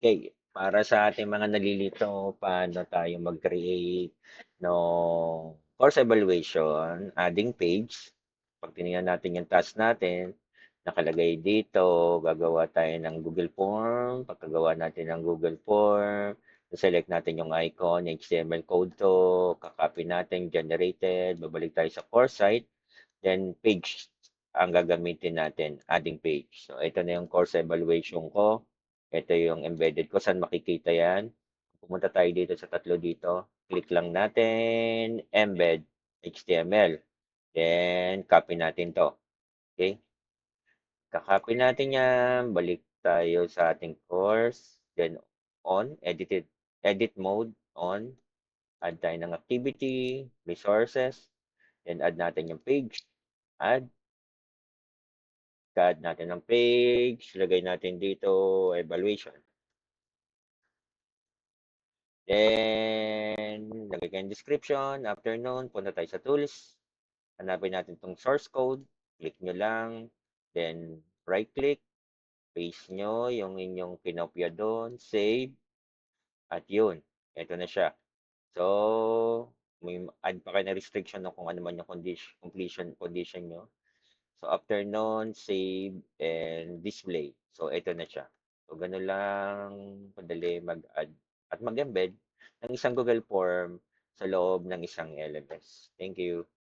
Okay, para sa ating mga nalilito, paano tayo mag-create no course evaluation, adding page. Pag tinignan natin yung task natin, nakalagay dito, gagawa tayo ng Google Form. Pagkagawa natin ng Google Form, select natin yung icon, HTML code to, kakopy natin, generated, babalik tayo sa course site, then page ang gagamitin natin, adding page. So, ito na yung course evaluation ko. Ito yung embedded ko. Saan makikita yan? Pumunta tayo dito sa tatlo dito. Click lang natin, embed HTML. Then, copy natin to. Okay? Kakopy natin yan. Balik tayo sa ating course. Then, edit mode, on. Add tayo ng activity, resources. Then, add natin yung page. Add. Add natin ng page. Lagay natin dito, evaluation. Then, lagay kayo yung description. After nun, punta tayo sa tools. Hanapin natin itong source code. Click nyo lang. Then, right-click. Paste nyo yung inyong pinopya doon. Save. At yun. Ito na siya. So, may add pa kayo na restriction kung ano man yung completion nyo. So, after nun, save and display. So, ito na siya. So, ganun lang padali mag-add at mag-embed ng isang Google Form sa loob ng isang LMS. Thank you.